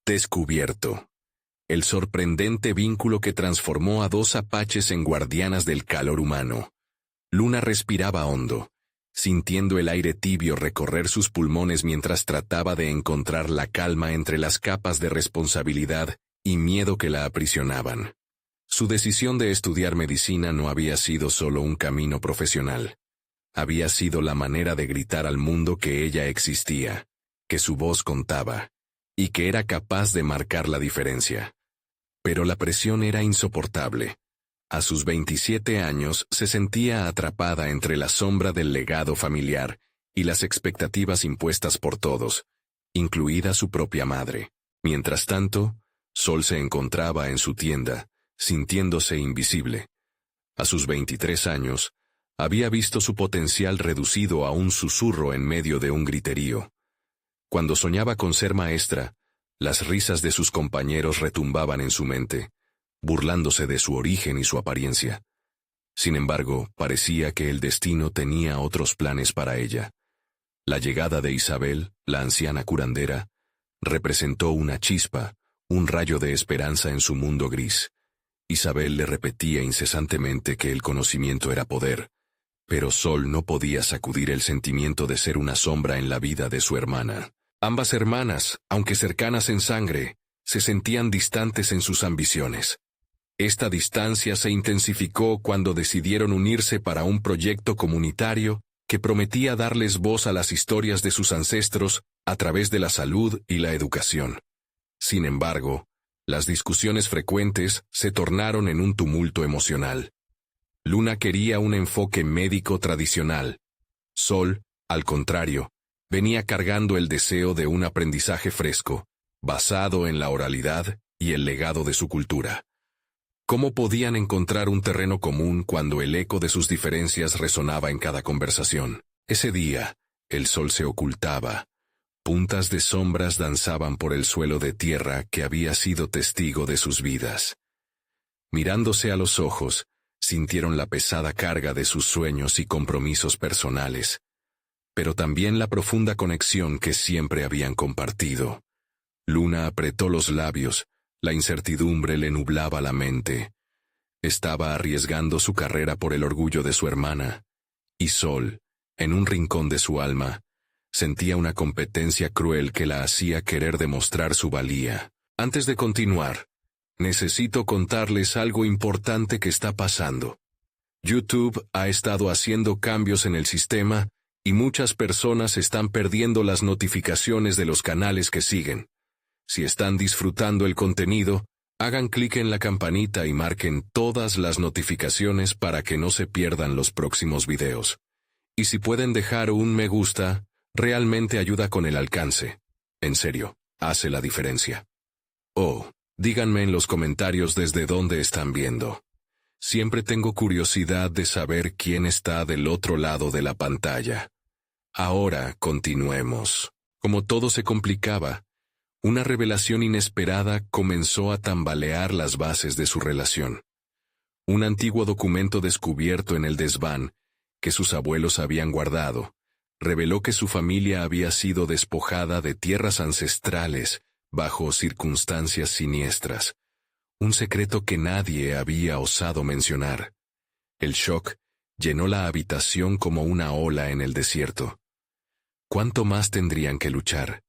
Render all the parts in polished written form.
Descubierto. El sorprendente vínculo que transformó a dos apaches en guardianas del calor humano. Luna respiraba hondo, sintiendo el aire tibio recorrer sus pulmones mientras trataba de encontrar la calma entre las capas de responsabilidad y miedo que la aprisionaban. Su decisión de estudiar medicina no había sido solo un camino profesional. Había sido la manera de gritar al mundo que ella existía, que su voz contaba, y que era capaz de marcar la diferencia. Pero la presión era insoportable. A sus 27 años se sentía atrapada entre la sombra del legado familiar y las expectativas impuestas por todos, incluida su propia madre. Mientras tanto, Sol se encontraba en su tienda, sintiéndose invisible. A sus 23 años, había visto su potencial reducido a un susurro en medio de un griterío. Cuando soñaba con ser maestra, las risas de sus compañeros retumbaban en su mente, burlándose de su origen y su apariencia. Sin embargo, parecía que el destino tenía otros planes para ella. La llegada de Isabel, la anciana curandera, representó una chispa, un rayo de esperanza en su mundo gris. Isabel le repetía incesantemente que el conocimiento era poder, pero Sol no podía sacudir el sentimiento de ser una sombra en la vida de su hermana. Ambas hermanas, aunque cercanas en sangre, se sentían distantes en sus ambiciones. Esta distancia se intensificó cuando decidieron unirse para un proyecto comunitario que prometía darles voz a las historias de sus ancestros a través de la salud y la educación. Sin embargo, las discusiones frecuentes se tornaron en un tumulto emocional. Luna quería un enfoque médico tradicional. Sol, al contrario, venía cargando el deseo de un aprendizaje fresco, basado en la oralidad y el legado de su cultura. ¿Cómo podían encontrar un terreno común cuando el eco de sus diferencias resonaba en cada conversación? Ese día, el sol se ocultaba. Puntas de sombras danzaban por el suelo de tierra que había sido testigo de sus vidas. Mirándose a los ojos, sintieron la pesada carga de sus sueños y compromisos personales, pero también la profunda conexión que siempre habían compartido. Luna apretó los labios, la incertidumbre le nublaba la mente. Estaba arriesgando su carrera por el orgullo de su hermana, y Sol, en un rincón de su alma, sentía una competencia cruel que la hacía querer demostrar su valía. Antes de continuar, necesito contarles algo importante que está pasando. YouTube ha estado haciendo cambios en el sistema y muchas personas están perdiendo las notificaciones de los canales que siguen. Si están disfrutando el contenido, hagan clic en la campanita y marquen todas las notificaciones para que no se pierdan los próximos videos. Y si pueden dejar un me gusta, realmente ayuda con el alcance. En serio, hace la diferencia. Oh, díganme en los comentarios desde dónde están viendo. Siempre tengo curiosidad de saber quién está del otro lado de la pantalla. Ahora continuemos. Como todo se complicaba, una revelación inesperada comenzó a tambalear las bases de su relación. Un antiguo documento descubierto en el desván, que sus abuelos habían guardado, reveló que su familia había sido despojada de tierras ancestrales bajo circunstancias siniestras, un secreto que nadie había osado mencionar. El shock llenó la habitación como una ola en el desierto. ¿Cuánto más tendrían que luchar?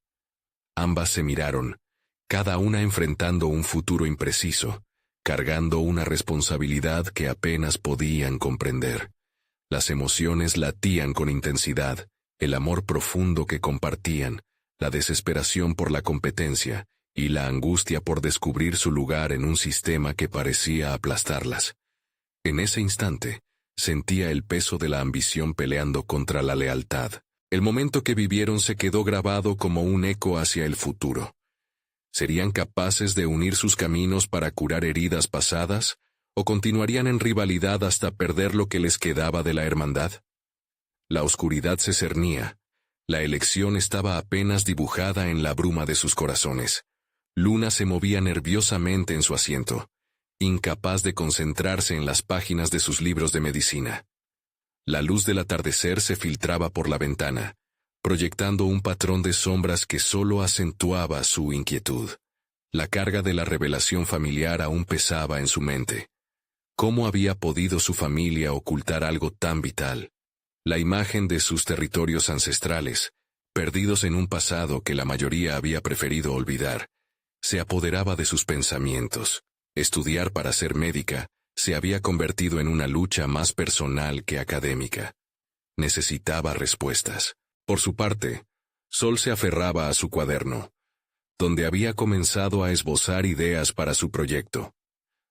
Ambas se miraron, cada una enfrentando un futuro impreciso, cargando una responsabilidad que apenas podían comprender. Las emociones latían con intensidad, el amor profundo que compartían, la desesperación por la competencia y la angustia por descubrir su lugar en un sistema que parecía aplastarlas. En ese instante, sentía el peso de la ambición peleando contra la lealtad. El momento que vivieron se quedó grabado como un eco hacia el futuro. ¿Serían capaces de unir sus caminos para curar heridas pasadas, o continuarían en rivalidad hasta perder lo que les quedaba de la hermandad? La oscuridad se cernía. La elección estaba apenas dibujada en la bruma de sus corazones. Luna se movía nerviosamente en su asiento, incapaz de concentrarse en las páginas de sus libros de medicina. La luz del atardecer se filtraba por la ventana, proyectando un patrón de sombras que solo acentuaba su inquietud. La carga de la revelación familiar aún pesaba en su mente. ¿Cómo había podido su familia ocultar algo tan vital? La imagen de sus territorios ancestrales, perdidos en un pasado que la mayoría había preferido olvidar, se apoderaba de sus pensamientos. Estudiar para ser médica se había convertido en una lucha más personal que académica. Necesitaba respuestas. Por su parte, Sol se aferraba a su cuaderno, donde había comenzado a esbozar ideas para su proyecto.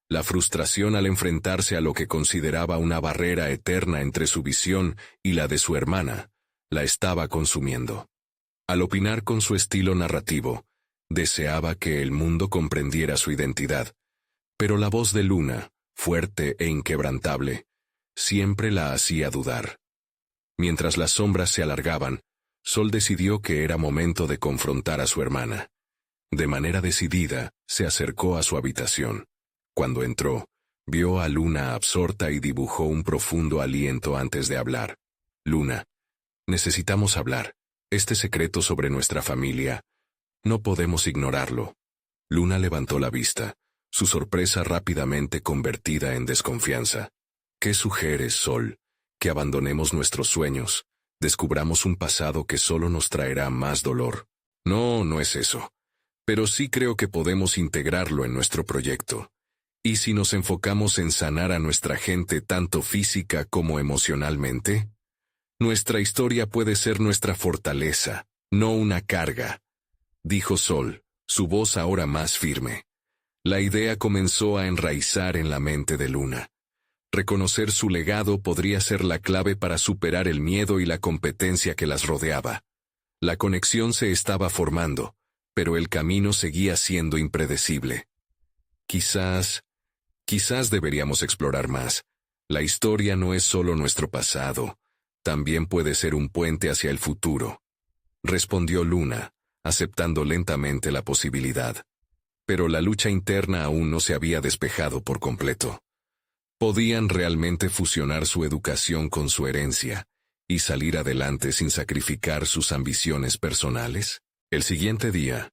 La frustración al enfrentarse a lo que consideraba una barrera eterna entre su visión y la de su hermana, la estaba consumiendo. Al opinar con su estilo narrativo, deseaba que el mundo comprendiera su identidad, pero la voz de Luna, fuerte e inquebrantable, siempre la hacía dudar. Mientras las sombras se alargaban, Sol decidió que era momento de confrontar a su hermana. De manera decidida, se acercó a su habitación. Cuando entró, vio a Luna absorta y dibujó un profundo aliento antes de hablar. «Luna, necesitamos hablar. Este secreto sobre nuestra familia, no podemos ignorarlo». Luna levantó la vista, su sorpresa rápidamente convertida en desconfianza. «¿Qué sugieres, Sol? ¿Que abandonemos nuestros sueños? ¿Descubramos un pasado que solo nos traerá más dolor?» «No, no es eso. Pero sí creo que podemos integrarlo en nuestro proyecto. ¿Y si nos enfocamos en sanar a nuestra gente tanto física como emocionalmente? Nuestra historia puede ser nuestra fortaleza, no una carga», dijo Sol, su voz ahora más firme. La idea comenzó a enraizar en la mente de Luna. Reconocer su legado podría ser la clave para superar el miedo y la competencia que las rodeaba. La conexión se estaba formando, pero el camino seguía siendo impredecible. Quizás deberíamos explorar más. La historia no es solo nuestro pasado, también puede ser un puente hacia el futuro, respondió Luna, aceptando lentamente la posibilidad. Pero la lucha interna aún no se había despejado por completo. ¿Podían realmente fusionar su educación con su herencia y salir adelante sin sacrificar sus ambiciones personales? El siguiente día,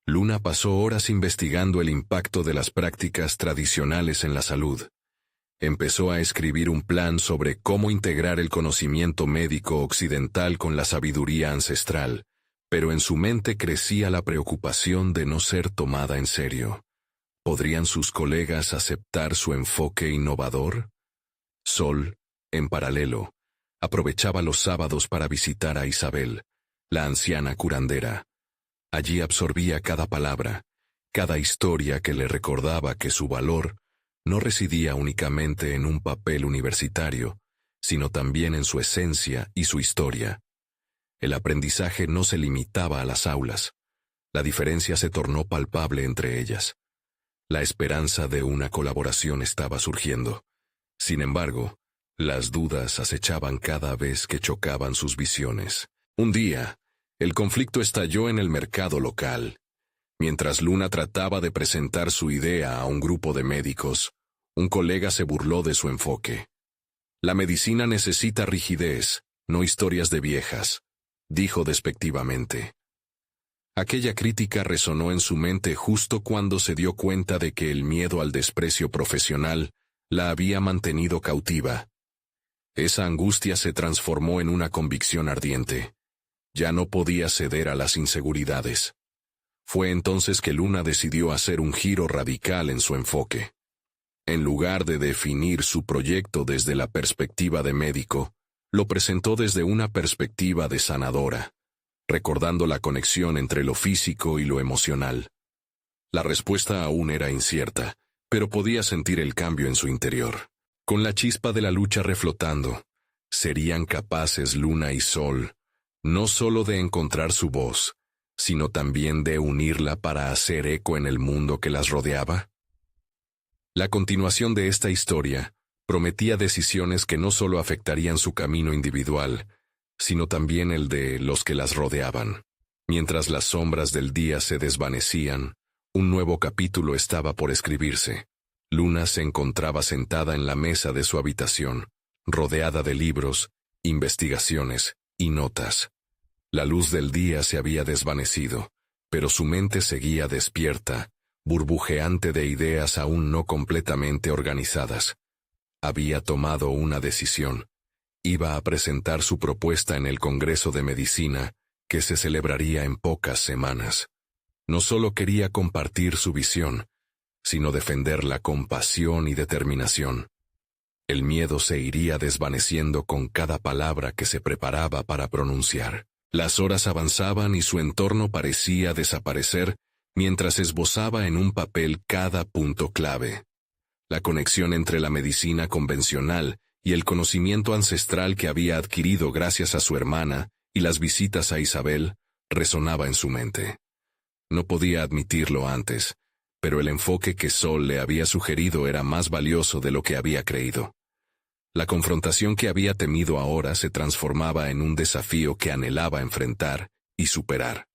Luna pasó horas investigando el impacto de las prácticas tradicionales en la salud. Empezó a escribir un plan sobre cómo integrar el conocimiento médico occidental con la sabiduría ancestral, pero en su mente crecía la preocupación de no ser tomada en serio. ¿Podrían sus colegas aceptar su enfoque innovador? Sol, en paralelo, aprovechaba los sábados para visitar a Isabel, la anciana curandera. Allí absorbía cada palabra, cada historia que le recordaba que su valor no residía únicamente en un papel universitario, sino también en su esencia y su historia. El aprendizaje no se limitaba a las aulas. La diferencia se tornó palpable entre ellas. La esperanza de una colaboración estaba surgiendo. Sin embargo, las dudas acechaban cada vez que chocaban sus visiones. Un día, el conflicto estalló en el mercado local. Mientras Luna trataba de presentar su idea a un grupo de médicos, un colega se burló de su enfoque. «La medicina necesita rigidez, no historias de viejas», dijo despectivamente. Aquella crítica resonó en su mente justo cuando se dio cuenta de que el miedo al desprecio profesional la había mantenido cautiva. Esa angustia se transformó en una convicción ardiente. Ya no podía ceder a las inseguridades. Fue entonces que Luna decidió hacer un giro radical en su enfoque. En lugar de definir su proyecto desde la perspectiva de médico, lo presentó desde una perspectiva de sanadora, recordando la conexión entre lo físico y lo emocional. La respuesta aún era incierta, pero podía sentir el cambio en su interior. Con la chispa de la lucha reflotando, ¿serían capaces Luna y Sol no solo de encontrar su voz, sino también de unirla para hacer eco en el mundo que las rodeaba? La continuación de esta historia prometía decisiones que no solo afectarían su camino individual, sino también el de los que las rodeaban. Mientras las sombras del día se desvanecían, un nuevo capítulo estaba por escribirse. Luna se encontraba sentada en la mesa de su habitación, rodeada de libros, investigaciones y notas. La luz del día se había desvanecido, pero su mente seguía despierta, burbujeante de ideas aún no completamente organizadas. Había tomado una decisión. Iba a presentar su propuesta en el Congreso de Medicina, que se celebraría en pocas semanas. No solo quería compartir su visión, sino defenderla con pasión y determinación. El miedo se iría desvaneciendo con cada palabra que se preparaba para pronunciar. Las horas avanzaban y su entorno parecía desaparecer mientras esbozaba en un papel cada punto clave. La conexión entre la medicina convencional y el conocimiento ancestral que había adquirido gracias a su hermana y las visitas a Isabel resonaba en su mente. No podía admitirlo antes, pero el enfoque que Sol le había sugerido era más valioso de lo que había creído. La confrontación que había temido ahora se transformaba en un desafío que anhelaba enfrentar y superar.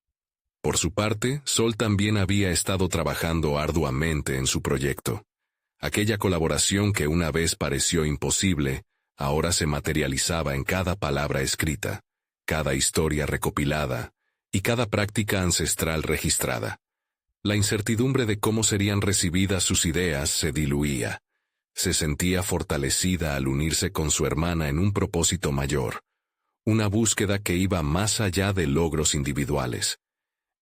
Por su parte, Sol también había estado trabajando arduamente en su proyecto. Aquella colaboración que una vez pareció imposible, ahora se materializaba en cada palabra escrita, cada historia recopilada y cada práctica ancestral registrada. La incertidumbre de cómo serían recibidas sus ideas se diluía. Se sentía fortalecida al unirse con su hermana en un propósito mayor, una búsqueda que iba más allá de logros individuales.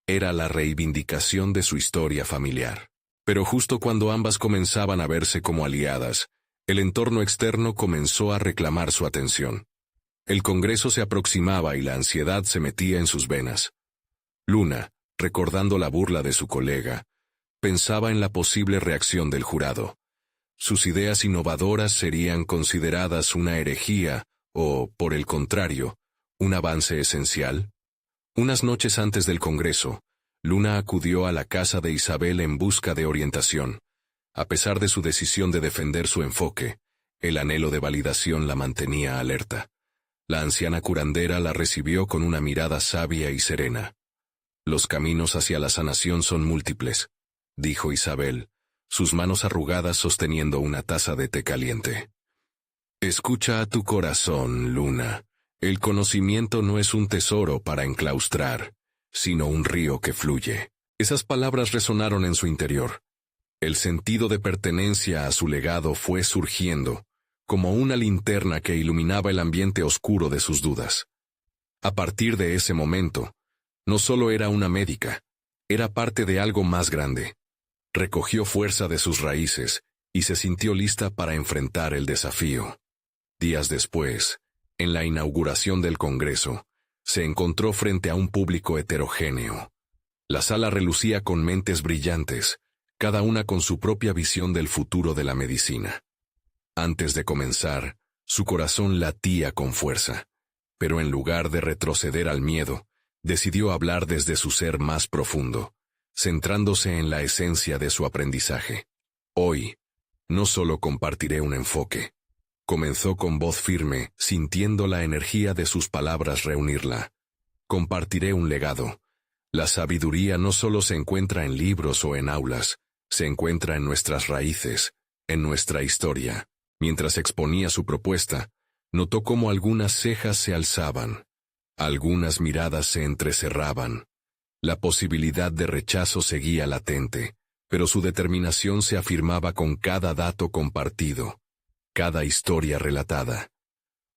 Era la reivindicación de su historia familiar. Pero justo cuando ambas comenzaban a verse como aliadas, el entorno externo comenzó a reclamar su atención. El Congreso se aproximaba y la ansiedad se metía en sus venas. Luna, recordando la burla de su colega, pensaba en la posible reacción del jurado. Sus ideas innovadoras serían consideradas una herejía o, por el contrario, un avance esencial. Unas noches antes del Congreso, Luna acudió a la casa de Isabel en busca de orientación. A pesar de su decisión de defender su enfoque, el anhelo de validación la mantenía alerta. La anciana curandera la recibió con una mirada sabia y serena. «Los caminos hacia la sanación son múltiples», dijo Isabel, sus manos arrugadas sosteniendo una taza de té caliente. «Escucha a tu corazón, Luna. El conocimiento no es un tesoro para enclaustrar, sino un río que fluye». Esas palabras resonaron en su interior. El sentido de pertenencia a su legado fue surgiendo, como una linterna que iluminaba el ambiente oscuro de sus dudas. A partir de ese momento, no solo era una médica, era parte de algo más grande. Recogió fuerza de sus raíces y se sintió lista para enfrentar el desafío. Días después, en la inauguración del Congreso, se encontró frente a un público heterogéneo. La sala relucía con mentes brillantes, cada una con su propia visión del futuro de la medicina. Antes de comenzar, su corazón latía con fuerza, pero en lugar de retroceder al miedo, decidió hablar desde su ser más profundo, centrándose en la esencia de su aprendizaje. «Hoy, no solo compartiré un enfoque», comenzó con voz firme, sintiendo la energía de sus palabras reunirla. «Compartiré un legado. La sabiduría no solo se encuentra en libros o en aulas, se encuentra en nuestras raíces, en nuestra historia». Mientras exponía su propuesta, notó cómo algunas cejas se alzaban, algunas miradas se entrecerraban. La posibilidad de rechazo seguía latente, pero su determinación se afirmaba con cada dato compartido, cada historia relatada.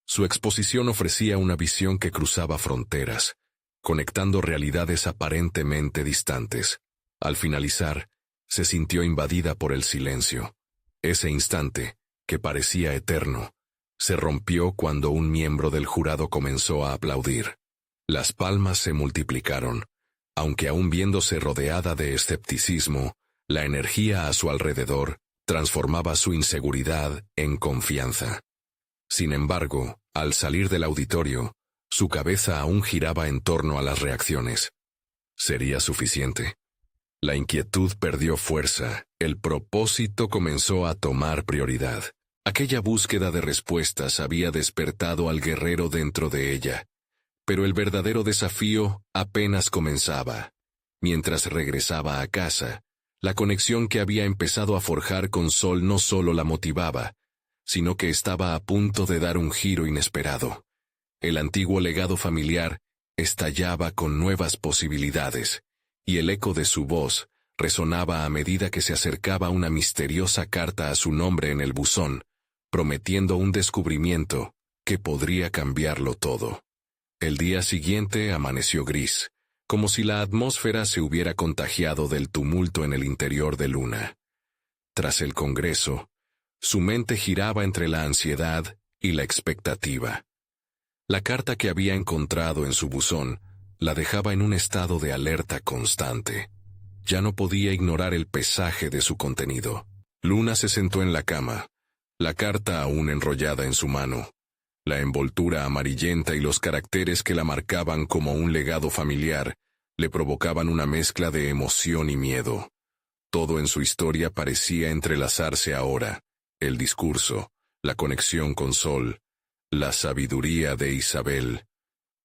Su exposición ofrecía una visión que cruzaba fronteras, conectando realidades aparentemente distantes. Al finalizar, se sintió invadida por el silencio. Ese instante, que parecía eterno, se rompió cuando un miembro del jurado comenzó a aplaudir. Las palmas se multiplicaron, aunque aún viéndose rodeada de escepticismo, la energía a su alrededor transformaba su inseguridad en confianza. Sin embargo, al salir del auditorio, su cabeza aún giraba en torno a las reacciones. ¿Sería suficiente? La inquietud perdió fuerza, el propósito comenzó a tomar prioridad. Aquella búsqueda de respuestas había despertado al guerrero dentro de ella, pero el verdadero desafío apenas comenzaba. Mientras regresaba a casa, la conexión que había empezado a forjar con Sol no solo la motivaba, sino que estaba a punto de dar un giro inesperado. El antiguo legado familiar estallaba con nuevas posibilidades, y el eco de su voz resonaba a medida que se acercaba una misteriosa carta a su nombre en el buzón, prometiendo un descubrimiento que podría cambiarlo todo. El día siguiente amaneció gris, como si la atmósfera se hubiera contagiado del tumulto en el interior de Luna. Tras el congreso, su mente giraba entre la ansiedad y la expectativa. La carta que había encontrado en su buzón la dejaba en un estado de alerta constante. Ya no podía ignorar el pesaje de su contenido. Luna se sentó en la cama, la carta aún enrollada en su mano. La envoltura amarillenta y los caracteres que la marcaban como un legado familiar le provocaban una mezcla de emoción y miedo. Todo en su historia parecía entrelazarse ahora: el discurso, la conexión con Sol, la sabiduría de Isabel.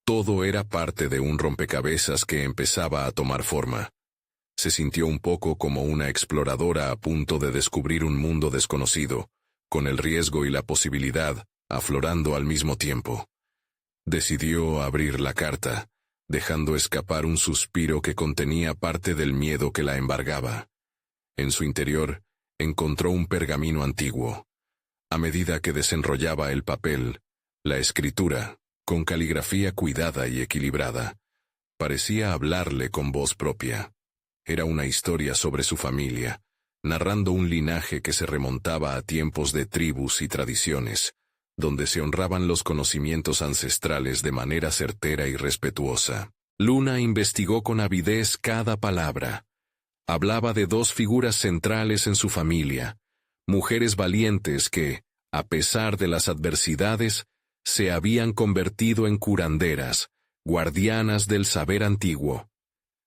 Todo era parte de un rompecabezas que empezaba a tomar forma. Se sintió un poco como una exploradora a punto de descubrir un mundo desconocido, con el riesgo y la posibilidad aflorando al mismo tiempo. Decidió abrir la carta, dejando escapar un suspiro que contenía parte del miedo que la embargaba. En su interior, encontró un pergamino antiguo. A medida que desenrollaba el papel, la escritura, con caligrafía cuidada y equilibrada, parecía hablarle con voz propia. Era una historia sobre su familia, narrando un linaje que se remontaba a tiempos de tribus y tradiciones, donde se honraban los conocimientos ancestrales de manera certera y respetuosa. Luna investigó con avidez cada palabra. Hablaba de dos figuras centrales en su familia, mujeres valientes que, a pesar de las adversidades, se habían convertido en curanderas, guardianas del saber antiguo.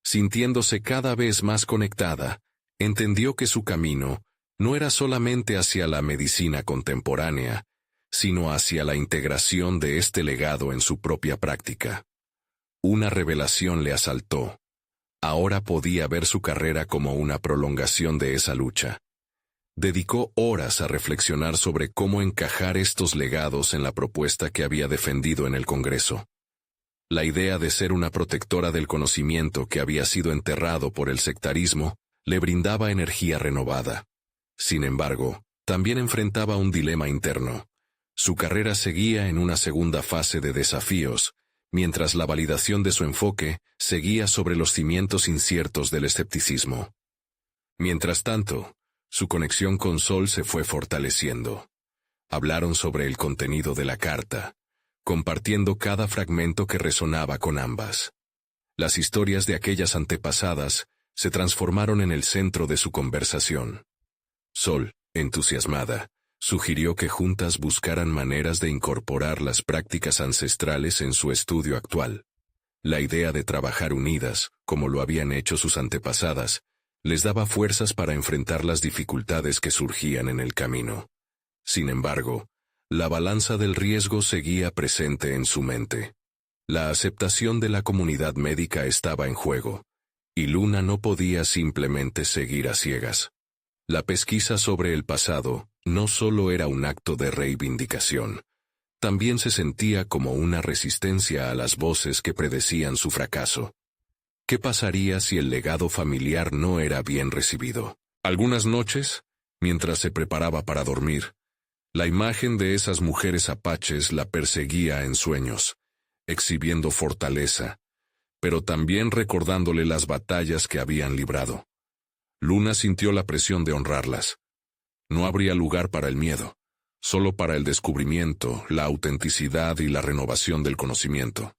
Sintiéndose cada vez más conectada, entendió que su camino no era solamente hacia la medicina contemporánea, sino hacia la integración de este legado en su propia práctica. Una revelación le asaltó. Ahora podía ver su carrera como una prolongación de esa lucha. Dedicó horas a reflexionar sobre cómo encajar estos legados en la propuesta que había defendido en el Congreso. La idea de ser una protectora del conocimiento que había sido enterrado por el sectarismo le brindaba energía renovada. Sin embargo, también enfrentaba un dilema interno. Su carrera seguía en una segunda fase de desafíos, mientras la validación de su enfoque seguía sobre los cimientos inciertos del escepticismo. Mientras tanto, su conexión con Sol se fue fortaleciendo. Hablaron sobre el contenido de la carta, compartiendo cada fragmento que resonaba con ambas. Las historias de aquellas antepasadas se transformaron en el centro de su conversación. Sol, entusiasmada, sugirió que juntas buscaran maneras de incorporar las prácticas ancestrales en su estudio actual. La idea de trabajar unidas, como lo habían hecho sus antepasadas, les daba fuerzas para enfrentar las dificultades que surgían en el camino. Sin embargo, la balanza del riesgo seguía presente en su mente. La aceptación de la comunidad médica estaba en juego, y Luna no podía simplemente seguir a ciegas. La pesquisa sobre el pasado no solo era un acto de reivindicación, también se sentía como una resistencia a las voces que predecían su fracaso. ¿Qué pasaría si el legado familiar no era bien recibido? Algunas noches, mientras se preparaba para dormir, la imagen de esas mujeres apaches la perseguía en sueños, exhibiendo fortaleza, pero también recordándole las batallas que habían librado. Luna sintió la presión de honrarlas. No habría lugar para el miedo, solo para el descubrimiento, la autenticidad y la renovación del conocimiento.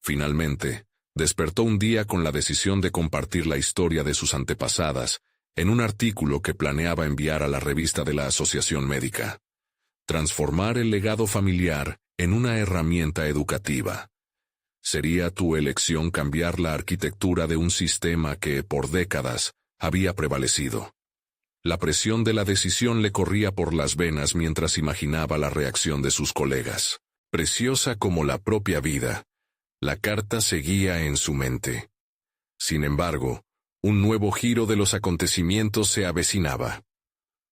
Finalmente, despertó un día con la decisión de compartir la historia de sus antepasadas en un artículo que planeaba enviar a la revista de la Asociación Médica. Transformar el legado familiar en una herramienta educativa. Sería tu elección cambiar la arquitectura de un sistema que, por décadas, había prevalecido. La presión de la decisión le corría por las venas mientras imaginaba la reacción de sus colegas. Preciosa como la propia vida, la carta seguía en su mente. Sin embargo, un nuevo giro de los acontecimientos se avecinaba.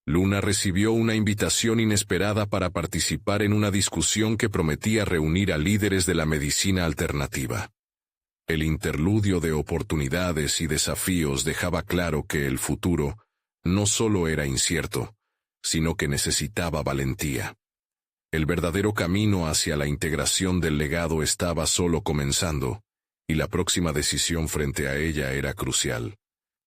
Luna recibió una invitación inesperada para participar en una discusión que prometía reunir a líderes de la medicina alternativa. El interludio de oportunidades y desafíos dejaba claro que el futuro no solo era incierto, sino que necesitaba valentía. El verdadero camino hacia la integración del legado estaba solo comenzando, y la próxima decisión frente a ella era crucial.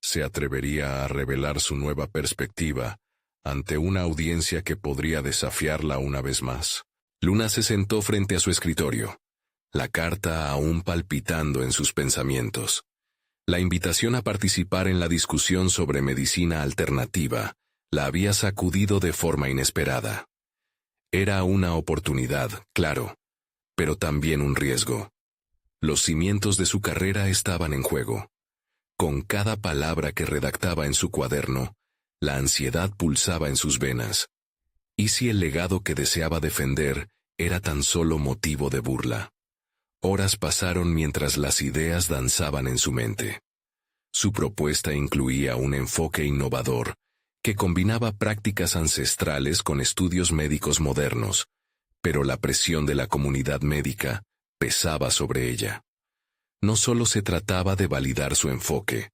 ¿Se atrevería a revelar su nueva perspectiva ante una audiencia que podría desafiarla una vez más? Luna se sentó frente a su escritorio, la carta aún palpitando en sus pensamientos. La invitación a participar en la discusión sobre medicina alternativa la había sacudido de forma inesperada. Era una oportunidad, claro, pero también un riesgo. Los cimientos de su carrera estaban en juego. Con cada palabra que redactaba en su cuaderno, la ansiedad pulsaba en sus venas. ¿Y si el legado que deseaba defender era tan solo motivo de burla? Horas pasaron mientras las ideas danzaban en su mente. Su propuesta incluía un enfoque innovador, que combinaba prácticas ancestrales con estudios médicos modernos, pero la presión de la comunidad médica pesaba sobre ella. No solo se trataba de validar su enfoque,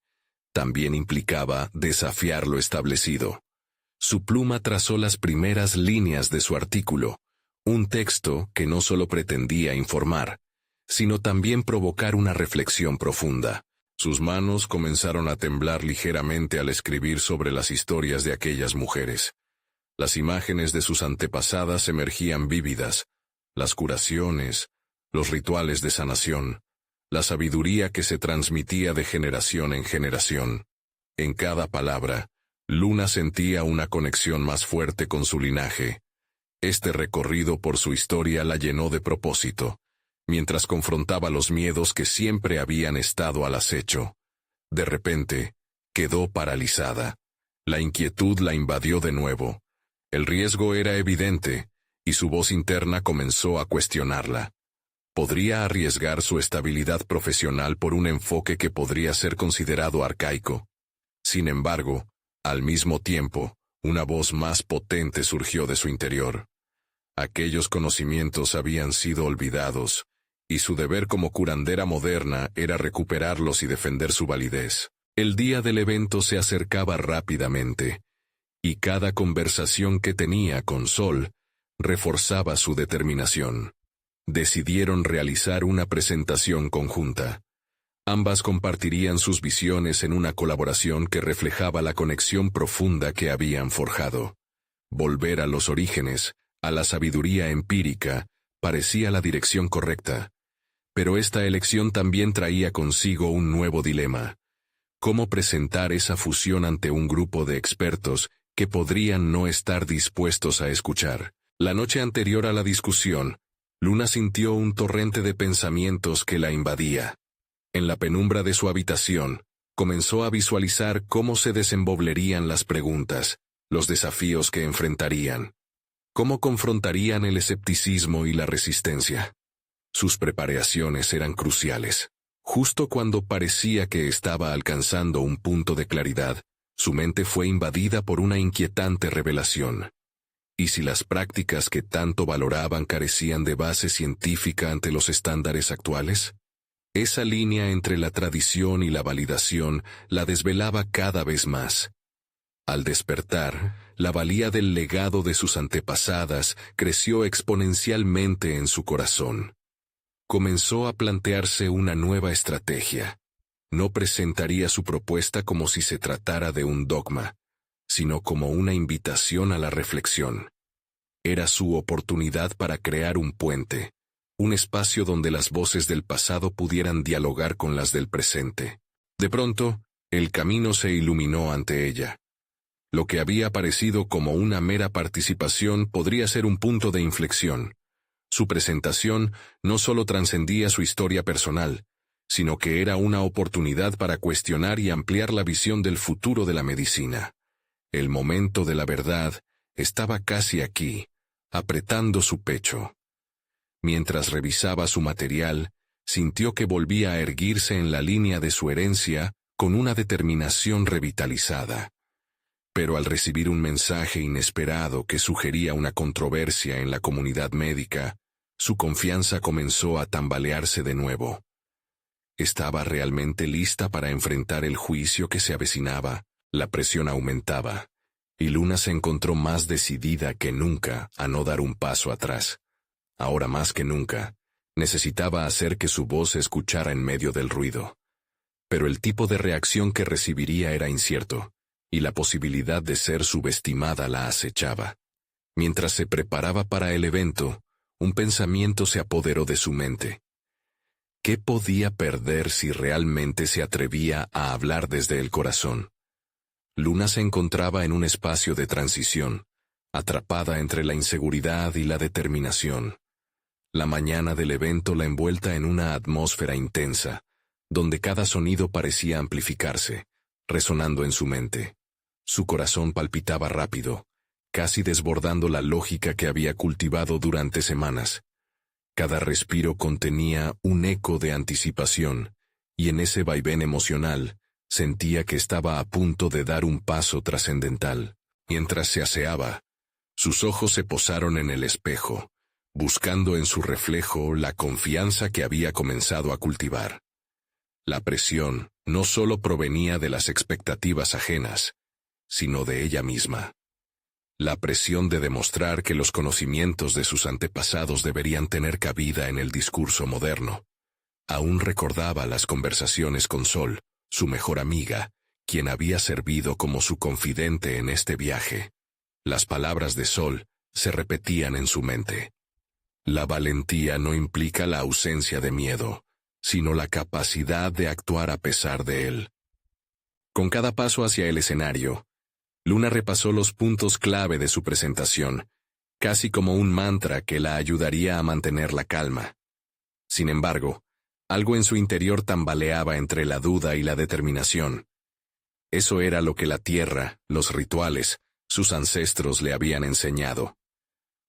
también implicaba desafiar lo establecido. Su pluma trazó las primeras líneas de su artículo, un texto que no solo pretendía informar, sino también provocar una reflexión profunda. Sus manos comenzaron a temblar ligeramente al escribir sobre las historias de aquellas mujeres. Las imágenes de sus antepasadas emergían vívidas, las curaciones, los rituales de sanación, la sabiduría que se transmitía de generación en generación. En cada palabra, Luna sentía una conexión más fuerte con su linaje. Este recorrido por su historia la llenó de propósito, mientras confrontaba los miedos que siempre habían estado al acecho. De repente, quedó paralizada. La inquietud la invadió de nuevo. El riesgo era evidente, y su voz interna comenzó a cuestionarla. ¿Podría arriesgar su estabilidad profesional por un enfoque que podría ser considerado arcaico? Sin embargo, al mismo tiempo, una voz más potente surgió de su interior. Aquellos conocimientos habían sido olvidados, y su deber como curandera moderna era recuperarlos y defender su validez. El día del evento se acercaba rápidamente, y cada conversación que tenía con Sol reforzaba su determinación. Decidieron realizar una presentación conjunta. Ambas compartirían sus visiones en una colaboración que reflejaba la conexión profunda que habían forjado. Volver a los orígenes, a la sabiduría empírica, parecía la dirección correcta. Pero esta elección también traía consigo un nuevo dilema. ¿Cómo presentar esa fusión ante un grupo de expertos que podrían no estar dispuestos a escuchar? La noche anterior a la discusión, Luna sintió un torrente de pensamientos que la invadía. En la penumbra de su habitación, comenzó a visualizar cómo se desenvolverían las preguntas, los desafíos que enfrentarían. ¿Cómo confrontarían el escepticismo y la resistencia? Sus preparaciones eran cruciales. Justo cuando parecía que estaba alcanzando un punto de claridad, su mente fue invadida por una inquietante revelación. ¿Y si las prácticas que tanto valoraban carecían de base científica ante los estándares actuales? Esa línea entre la tradición y la validación la desvelaba cada vez más. Al despertar, la valía del legado de sus antepasadas creció exponencialmente en su corazón. Comenzó a plantearse una nueva estrategia. No presentaría su propuesta como si se tratara de un dogma, sino como una invitación a la reflexión. Era su oportunidad para crear un puente, un espacio donde las voces del pasado pudieran dialogar con las del presente. De pronto, el camino se iluminó ante ella. Lo que había parecido como una mera participación podría ser un punto de inflexión. Su presentación no solo trascendía su historia personal, sino que era una oportunidad para cuestionar y ampliar la visión del futuro de la medicina. El momento de la verdad estaba casi aquí, apretando su pecho. Mientras revisaba su material, sintió que volvía a erguirse en la línea de su herencia con una determinación revitalizada. Pero al recibir un mensaje inesperado que sugería una controversia en la comunidad médica, su confianza comenzó a tambalearse de nuevo. ¿Estaba realmente lista para enfrentar el juicio que se avecinaba? La presión aumentaba, y Luna se encontró más decidida que nunca a no dar un paso atrás. Ahora más que nunca, necesitaba hacer que su voz se escuchara en medio del ruido. Pero el tipo de reacción que recibiría era incierto, y la posibilidad de ser subestimada la acechaba. Mientras se preparaba para el evento, un pensamiento se apoderó de su mente. ¿Qué podía perder si realmente se atrevía a hablar desde el corazón? Luna se encontraba en un espacio de transición, atrapada entre la inseguridad y la determinación. La mañana del evento la envuelta en una atmósfera intensa, donde cada sonido parecía amplificarse, resonando en su mente. Su corazón palpitaba rápido, casi desbordando la lógica que había cultivado durante semanas. Cada respiro contenía un eco de anticipación, y en ese vaivén emocional, sentía que estaba a punto de dar un paso trascendental. Mientras se aseaba, sus ojos se posaron en el espejo, buscando en su reflejo la confianza que había comenzado a cultivar. La presión no solo provenía de las expectativas ajenas, sino de ella misma. La presión de demostrar que los conocimientos de sus antepasados deberían tener cabida en el discurso moderno. Aún recordaba las conversaciones con Sol, su mejor amiga, quien había servido como su confidente en este viaje. Las palabras de Sol se repetían en su mente. La valentía no implica la ausencia de miedo, sino la capacidad de actuar a pesar de él. Con cada paso hacia el escenario, Luna repasó los puntos clave de su presentación, casi como un mantra que la ayudaría a mantener la calma. Sin embargo, algo en su interior tambaleaba entre la duda y la determinación. Eso era lo que la tierra, los rituales, sus ancestros le habían enseñado.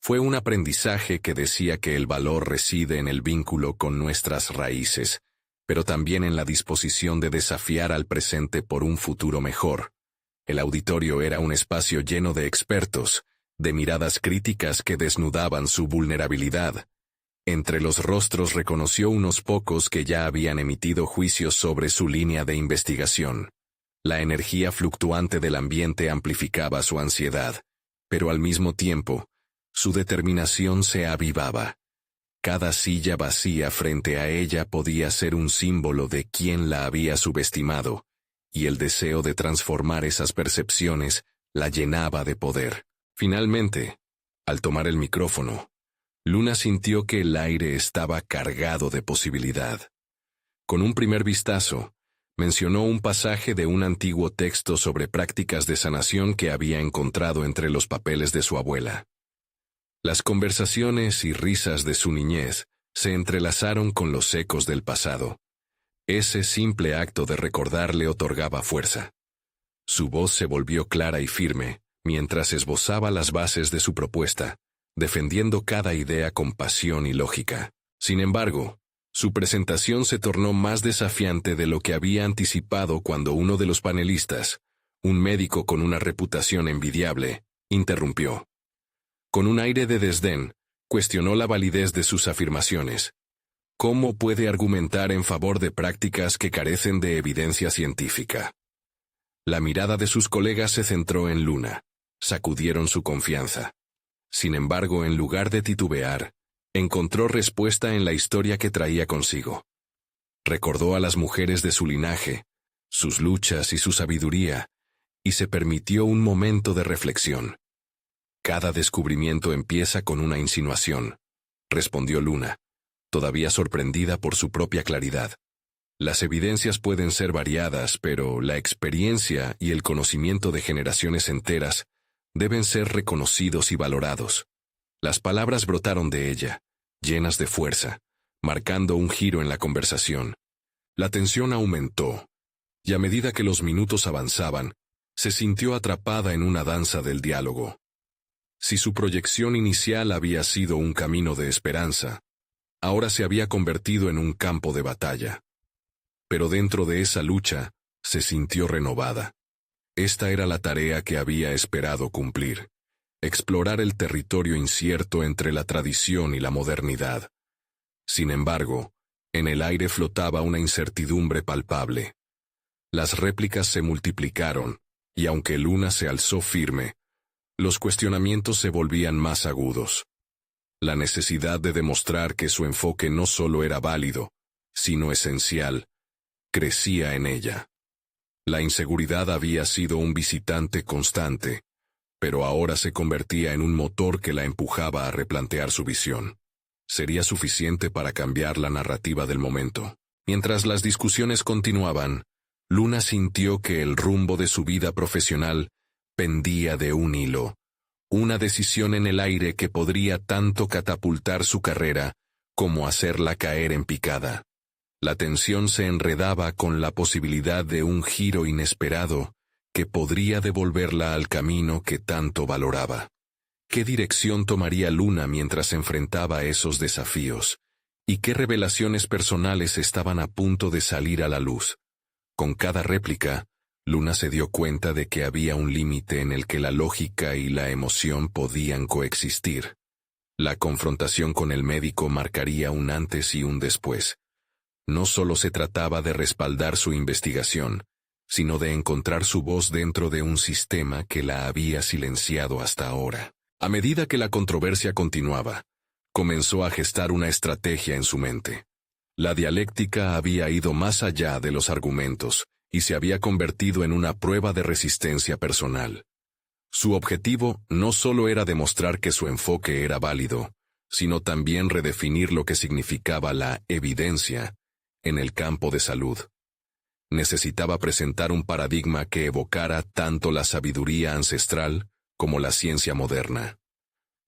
Fue un aprendizaje que decía que el valor reside en el vínculo con nuestras raíces, pero también en la disposición de desafiar al presente por un futuro mejor. El auditorio era un espacio lleno de expertos, de miradas críticas que desnudaban su vulnerabilidad. Entre los rostros reconoció unos pocos que ya habían emitido juicios sobre su línea de investigación. La energía fluctuante del ambiente amplificaba su ansiedad, pero al mismo tiempo, su determinación se avivaba. Cada silla vacía frente a ella podía ser un símbolo de quién la había subestimado, y el deseo de transformar esas percepciones la llenaba de poder. Finalmente, al tomar el micrófono, Luna sintió que el aire estaba cargado de posibilidad. Con un primer vistazo, mencionó un pasaje de un antiguo texto sobre prácticas de sanación que había encontrado entre los papeles de su abuela. Las conversaciones y risas de su niñez se entrelazaron con los ecos del pasado. Ese simple acto de recordar le otorgaba fuerza. Su voz se volvió clara y firme, mientras esbozaba las bases de su propuesta, defendiendo cada idea con pasión y lógica. Sin embargo, su presentación se tornó más desafiante de lo que había anticipado cuando uno de los panelistas, un médico con una reputación envidiable, interrumpió. Con un aire de desdén, cuestionó la validez de sus afirmaciones. ¿Cómo puede argumentar en favor de prácticas que carecen de evidencia científica? La mirada de sus colegas se centró en Luna. Sacudieron su confianza. Sin embargo, en lugar de titubear, encontró respuesta en la historia que traía consigo. Recordó a las mujeres de su linaje, sus luchas y su sabiduría, y se permitió un momento de reflexión. Cada descubrimiento empieza con una insinuación, respondió Luna, todavía sorprendida por su propia claridad. Las evidencias pueden ser variadas, pero la experiencia y el conocimiento de generaciones enteras deben ser reconocidos y valorados. Las palabras brotaron de ella, llenas de fuerza, marcando un giro en la conversación. La tensión aumentó, y a medida que los minutos avanzaban, se sintió atrapada en una danza del diálogo. Si su proyección inicial había sido un camino de esperanza, ahora se había convertido en un campo de batalla. Pero dentro de esa lucha, se sintió renovada. Esta era la tarea que había esperado cumplir: explorar el territorio incierto entre la tradición y la modernidad. Sin embargo, En el aire flotaba una incertidumbre palpable. Las réplicas se multiplicaron, y aunque Luna se alzó firme, los cuestionamientos se volvían más agudos. La necesidad de demostrar que su enfoque no solo era válido, sino esencial, crecía en ella. La inseguridad había sido un visitante constante, pero ahora se convertía en un motor que la empujaba a replantear su visión. Sería suficiente para cambiar la narrativa del momento. Mientras las discusiones continuaban, Luna sintió que el rumbo de su vida profesional pendía de un hilo, una decisión en el aire que podría tanto catapultar su carrera como hacerla caer en picada. La tensión se enredaba con la posibilidad de un giro inesperado que podría devolverla al camino que tanto valoraba. ¿Qué dirección tomaría Luna mientras enfrentaba esos desafíos? ¿Y qué revelaciones personales estaban a punto de salir a la luz? Con cada réplica, Luna se dio cuenta de que había un límite en el que la lógica y la emoción podían coexistir. La confrontación con el médico marcaría un antes y un después. No solo se trataba de respaldar su investigación, sino de encontrar su voz dentro de un sistema que la había silenciado hasta ahora. A medida que la controversia continuaba, comenzó a gestar una estrategia en su mente. La dialéctica había ido más allá de los argumentos y se había convertido en una prueba de resistencia personal. Su objetivo no solo era demostrar que su enfoque era válido, sino también redefinir lo que significaba la evidencia en el campo de salud. Necesitaba presentar un paradigma que evocara tanto la sabiduría ancestral como la ciencia moderna.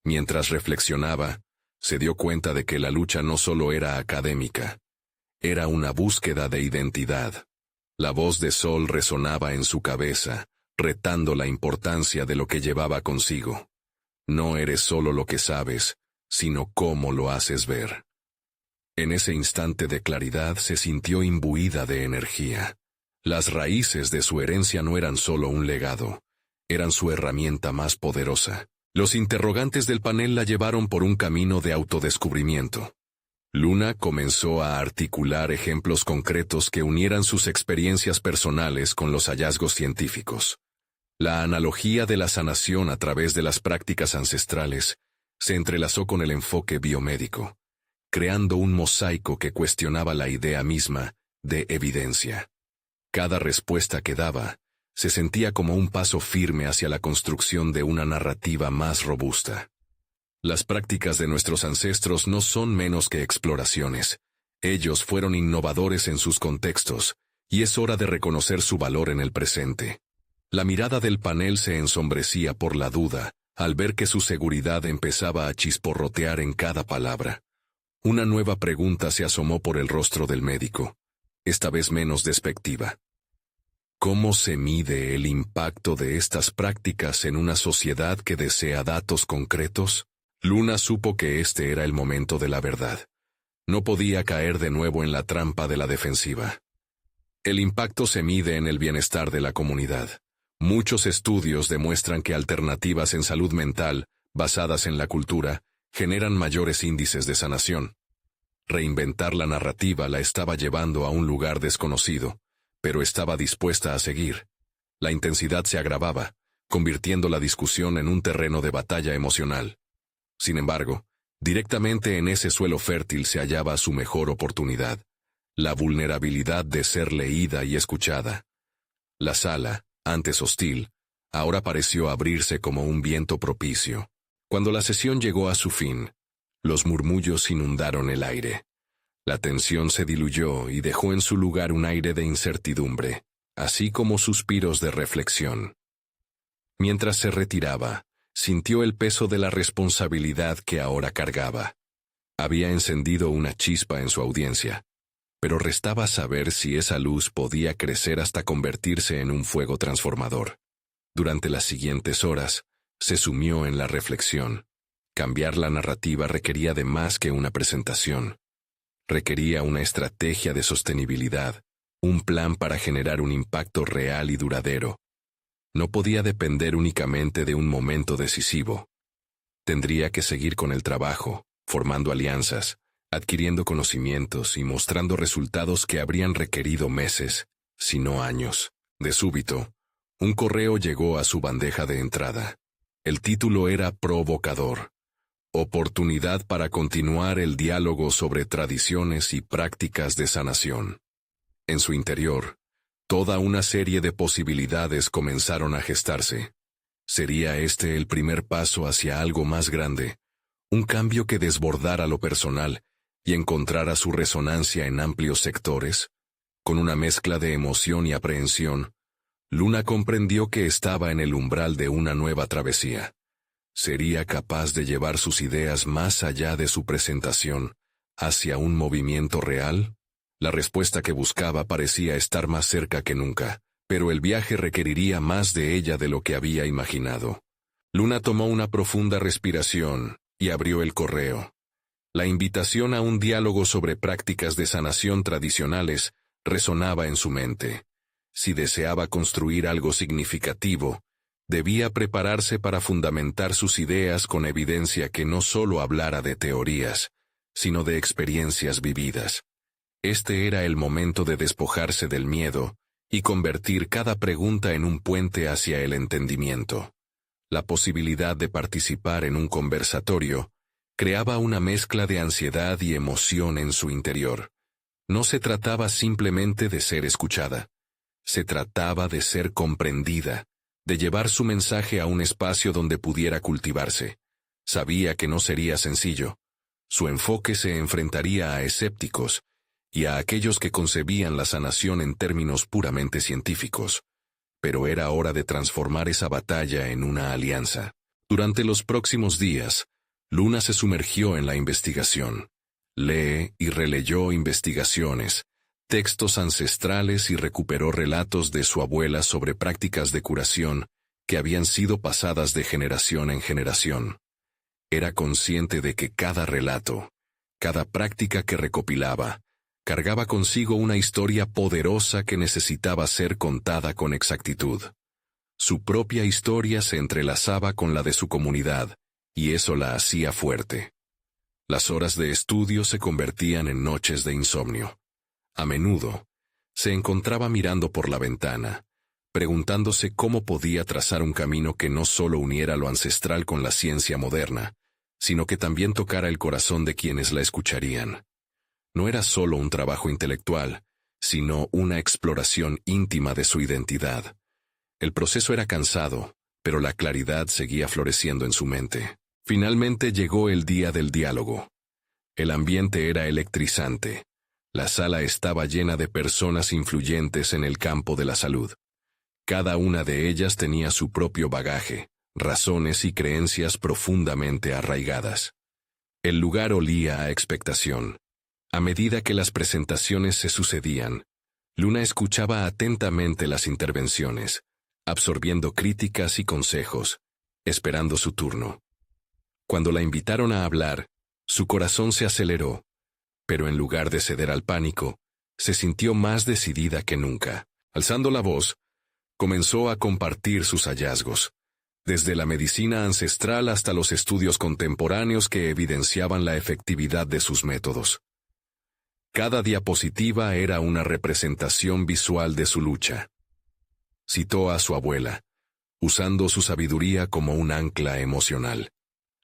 Mientras reflexionaba, se dio cuenta de que la lucha no solo era académica, era una búsqueda de identidad. La voz de Sol resonaba en su cabeza, retando la importancia de lo que llevaba consigo. No eres solo lo que sabes, sino cómo lo haces ver. En ese instante de claridad se sintió imbuida de energía. Las raíces de su herencia no eran solo un legado, eran su herramienta más poderosa. Los interrogantes del panel la llevaron por un camino de autodescubrimiento. Luna comenzó a articular ejemplos concretos que unieran sus experiencias personales con los hallazgos científicos. La analogía de la sanación a través de las prácticas ancestrales se entrelazó con el enfoque biomédico, creando un mosaico que cuestionaba la idea misma de evidencia. Cada respuesta que daba se sentía como un paso firme hacia la construcción de una narrativa más robusta. Las prácticas de nuestros ancestros no son menos que exploraciones. Ellos fueron innovadores en sus contextos, y es hora de reconocer su valor en el presente. La mirada del panel se ensombrecía por la duda, al ver que su seguridad empezaba a chisporrotear en cada palabra. Una nueva pregunta se asomó por el rostro del médico, esta vez menos despectiva. ¿Cómo se mide el impacto de estas prácticas en una sociedad que desea datos concretos? Luna supo que este era el momento de la verdad. No podía caer de nuevo en la trampa de la defensiva. El impacto se mide en el bienestar de la comunidad. Muchos estudios demuestran que alternativas en salud mental, basadas en la cultura, generan mayores índices de sanación. Reinventar la narrativa la estaba llevando a un lugar desconocido, pero estaba dispuesta a seguir. La intensidad se agravaba, convirtiendo la discusión en un terreno de batalla emocional. Sin embargo, directamente en ese suelo fértil se hallaba su mejor oportunidad, la vulnerabilidad de ser leída y escuchada. La sala, antes hostil, ahora pareció abrirse como un viento propicio. Cuando la sesión llegó a su fin, los murmullos inundaron el aire. La tensión se diluyó y dejó en su lugar un aire de incertidumbre, así como suspiros de reflexión. Mientras se retiraba, sintió el peso de la responsabilidad que ahora cargaba. Había encendido una chispa en su audiencia, pero restaba saber si esa luz podía crecer hasta convertirse en un fuego transformador. Durante las siguientes horas, se sumió en la reflexión. Cambiar la narrativa requería de más que una presentación. Requería una estrategia de sostenibilidad, un plan para generar un impacto real y duradero. No podía depender únicamente de un momento decisivo. Tendría que seguir con el trabajo, formando alianzas, adquiriendo conocimientos y mostrando resultados que habrían requerido meses, si no años. De súbito, un correo llegó a su bandeja de entrada. El título era provocador. Oportunidad para continuar el diálogo sobre tradiciones y prácticas de sanación. En su interior, toda una serie de posibilidades comenzaron a gestarse. ¿Sería este el primer paso hacia algo más grande? Un cambio que desbordara lo personal y encontrara su resonancia en amplios sectores. Con una mezcla de emoción y aprehensión, Luna comprendió que estaba en el umbral de una nueva travesía. ¿Sería capaz de llevar sus ideas más allá de su presentación, hacia un movimiento real? La respuesta que buscaba parecía estar más cerca que nunca, pero el viaje requeriría más de ella de lo que había imaginado. Luna tomó una profunda respiración y abrió el correo. La invitación a un diálogo sobre prácticas de sanación tradicionales resonaba en su mente. Si deseaba construir algo significativo, debía prepararse para fundamentar sus ideas con evidencia que no solo hablara de teorías, sino de experiencias vividas. Este era el momento de despojarse del miedo y convertir cada pregunta en un puente hacia el entendimiento. La posibilidad de participar en un conversatorio creaba una mezcla de ansiedad y emoción en su interior. No se trataba simplemente de ser escuchada. Se trataba de ser comprendida, de llevar su mensaje a un espacio donde pudiera cultivarse. Sabía que no sería sencillo. Su enfoque se enfrentaría a escépticos y a aquellos que concebían la sanación en términos puramente científicos. Pero era hora de transformar esa batalla en una alianza. Durante los próximos días, Luna se sumergió en la investigación. Lee y releyó investigaciones, textos ancestrales y recuperó relatos de su abuela sobre prácticas de curación que habían sido pasadas de generación en generación. Era consciente de que cada relato, cada práctica que recopilaba, cargaba consigo una historia poderosa que necesitaba ser contada con exactitud. Su propia historia se entrelazaba con la de su comunidad, y eso la hacía fuerte. Las horas de estudio se convertían en noches de insomnio. A menudo, se encontraba mirando por la ventana, preguntándose cómo podía trazar un camino que no solo uniera lo ancestral con la ciencia moderna, sino que también tocara el corazón de quienes la escucharían. No era solo un trabajo intelectual, sino una exploración íntima de su identidad. El proceso era cansado, pero la claridad seguía floreciendo en su mente. Finalmente llegó el día del diálogo. El ambiente era electrizante. La sala estaba llena de personas influyentes en el campo de la salud. Cada una de ellas tenía su propio bagaje, razones y creencias profundamente arraigadas. El lugar olía a expectación. A medida que las presentaciones se sucedían, Luna escuchaba atentamente las intervenciones, absorbiendo críticas y consejos, esperando su turno. Cuando la invitaron a hablar, su corazón se aceleró, pero en lugar de ceder al pánico, se sintió más decidida que nunca. Alzando la voz, comenzó a compartir sus hallazgos, desde la medicina ancestral hasta los estudios contemporáneos que evidenciaban la efectividad de sus métodos. Cada diapositiva era una representación visual de su lucha. Citó a su abuela, usando su sabiduría como un ancla emocional.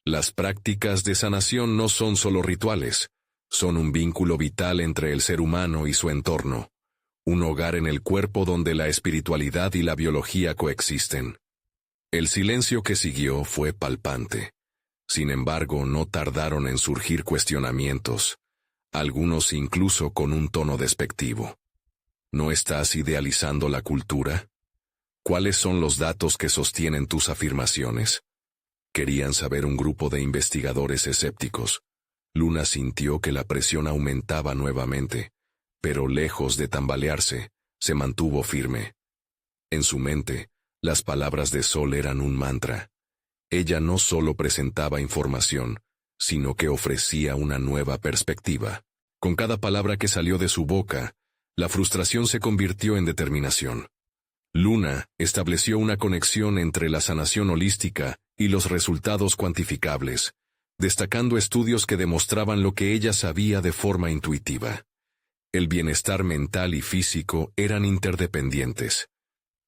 Las prácticas de sanación no son solo rituales, son un vínculo vital entre el ser humano y su entorno, un hogar en el cuerpo donde la espiritualidad y la biología coexisten. El silencio que siguió fue palpante. Sin embargo, no tardaron en surgir cuestionamientos, algunos incluso con un tono despectivo. ¿No estás idealizando la cultura? ¿Cuáles son los datos que sostienen tus afirmaciones? Querían saber un grupo de investigadores escépticos. Luna sintió que la presión aumentaba nuevamente, pero lejos de tambalearse, se mantuvo firme. En su mente, las palabras de Sol eran un mantra. Ella no solo presentaba información, sino que ofrecía una nueva perspectiva. Con cada palabra que salió de su boca, la frustración se convirtió en determinación. Luna estableció una conexión entre la sanación holística y los resultados cuantificables, destacando estudios que demostraban lo que ella sabía de forma intuitiva. El bienestar mental y físico eran interdependientes.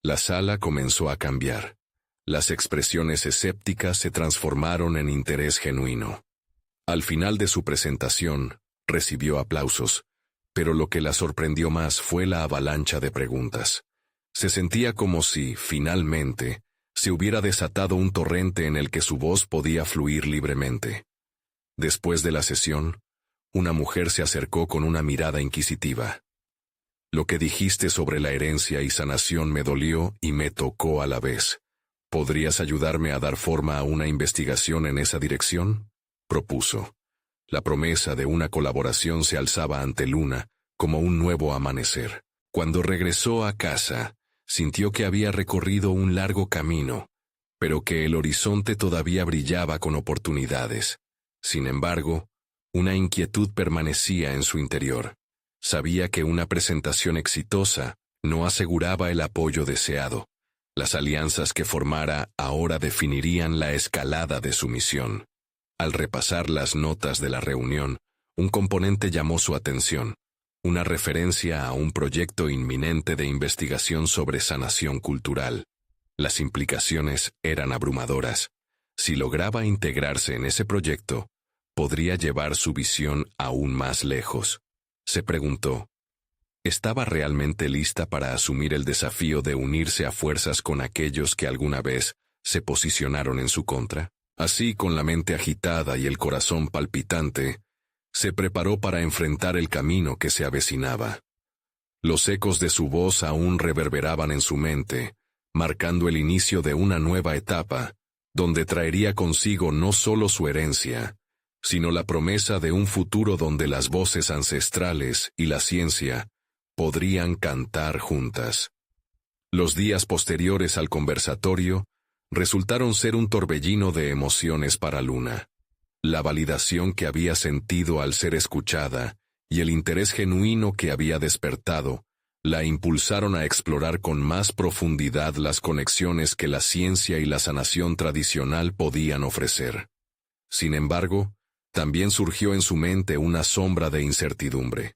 La sala comenzó a cambiar. Las expresiones escépticas se transformaron en interés genuino. Al final de su presentación, recibió aplausos, pero lo que la sorprendió más fue la avalancha de preguntas. Se sentía como si, finalmente, se hubiera desatado un torrente en el que su voz podía fluir libremente. Después de la sesión, una mujer se acercó con una mirada inquisitiva. Lo que dijiste sobre la herencia y sanación me dolió y me tocó a la vez. ¿Podrías ayudarme a dar forma a una investigación en esa dirección?, propuso. La promesa de una colaboración se alzaba ante Luna como un nuevo amanecer. Cuando regresó a casa, sintió que había recorrido un largo camino, pero que el horizonte todavía brillaba con oportunidades. Sin embargo, una inquietud permanecía en su interior. Sabía que una presentación exitosa no aseguraba el apoyo deseado. Las alianzas que formara ahora definirían la escalada de su misión. Al repasar las notas de la reunión, un componente llamó su atención, una referencia a un proyecto inminente de investigación sobre sanación cultural. Las implicaciones eran abrumadoras. Si lograba integrarse en ese proyecto, podría llevar su visión aún más lejos. Se preguntó, ¿estaba realmente lista para asumir el desafío de unirse a fuerzas con aquellos que alguna vez se posicionaron en su contra? Así, con la mente agitada y el corazón palpitante, se preparó para enfrentar el camino que se avecinaba. Los ecos de su voz aún reverberaban en su mente, marcando el inicio de una nueva etapa, donde traería consigo no solo su herencia, sino la promesa de un futuro donde las voces ancestrales y la ciencia podrían cantar juntas. Los días posteriores al conversatorio resultaron ser un torbellino de emociones para Luna. La validación que había sentido al ser escuchada y el interés genuino que había despertado la impulsaron a explorar con más profundidad las conexiones que la ciencia y la sanación tradicional podían ofrecer. Sin embargo, también surgió en su mente una sombra de incertidumbre.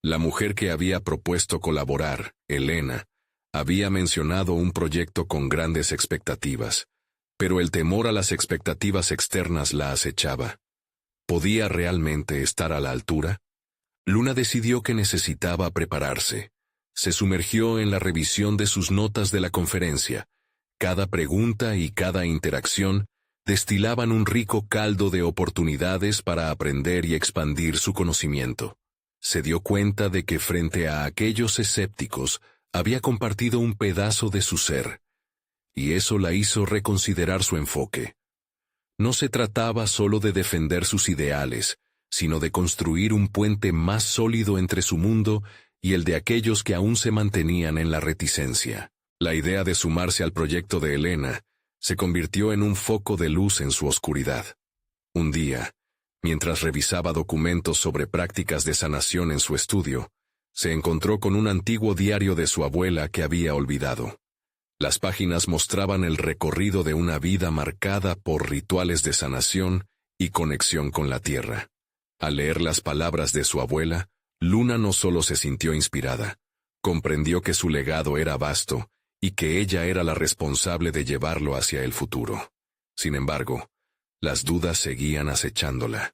La mujer que había propuesto colaborar, Elena, había mencionado un proyecto con grandes expectativas, pero el temor a las expectativas externas la acechaba. ¿Podía realmente estar a la altura? Luna decidió que necesitaba prepararse. Se sumergió en la revisión de sus notas de la conferencia. Cada pregunta y cada interacción destilaban un rico caldo de oportunidades para aprender y expandir su conocimiento. Se dio cuenta de que frente a aquellos escépticos había compartido un pedazo de su ser, y eso la hizo reconsiderar su enfoque. No se trataba solo de defender sus ideales, sino de construir un puente más sólido entre su mundo y el de aquellos que aún se mantenían en la reticencia. La idea de sumarse al proyecto de Elena se convirtió en un foco de luz en su oscuridad. Un día, mientras revisaba documentos sobre prácticas de sanación en su estudio, se encontró con un antiguo diario de su abuela que había olvidado. Las páginas mostraban el recorrido de una vida marcada por rituales de sanación y conexión con la tierra. Al leer las palabras de su abuela, Luna no solo se sintió inspirada, comprendió que su legado era vasto y que ella era la responsable de llevarlo hacia el futuro. Sin embargo, las dudas seguían acechándola.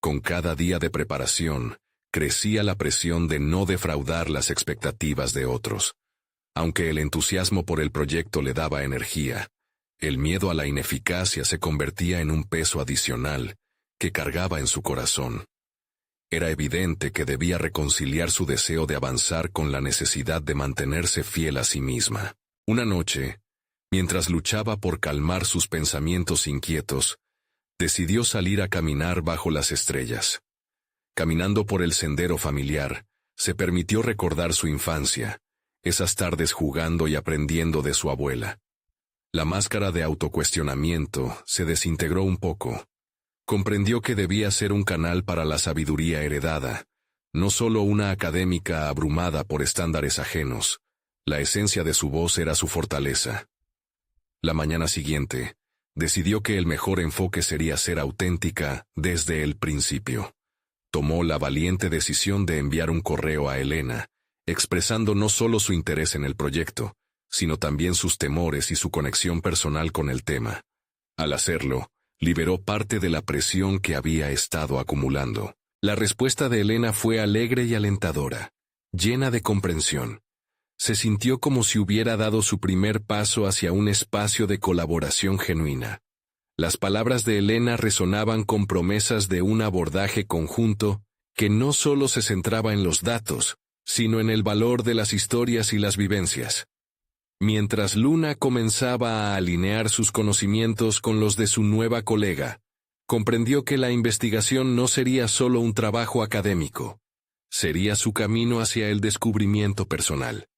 Con cada día de preparación, crecía la presión de no defraudar las expectativas de otros. Aunque el entusiasmo por el proyecto le daba energía, el miedo a la ineficacia se convertía en un peso adicional que cargaba en su corazón. Era evidente que debía reconciliar su deseo de avanzar con la necesidad de mantenerse fiel a sí misma. Una noche, mientras luchaba por calmar sus pensamientos inquietos, decidió salir a caminar bajo las estrellas. Caminando por el sendero familiar, se permitió recordar su infancia, esas tardes jugando y aprendiendo de su abuela. La máscara de autocuestionamiento se desintegró un poco. Comprendió que debía ser un canal para la sabiduría heredada, no solo una académica abrumada por estándares ajenos. La esencia de su voz era su fortaleza. La mañana siguiente, decidió que el mejor enfoque sería ser auténtica desde el principio. Tomó la valiente decisión de enviar un correo a Elena, expresando no solo su interés en el proyecto, sino también sus temores y su conexión personal con el tema. Al hacerlo, liberó parte de la presión que había estado acumulando. La respuesta de Elena fue alegre y alentadora, llena de comprensión. Se sintió como si hubiera dado su primer paso hacia un espacio de colaboración genuina. Las palabras de Elena resonaban con promesas de un abordaje conjunto que no solo se centraba en los datos, sino en el valor de las historias y las vivencias. Mientras Luna comenzaba a alinear sus conocimientos con los de su nueva colega, comprendió que la investigación no sería solo un trabajo académico, sería su camino hacia el descubrimiento personal.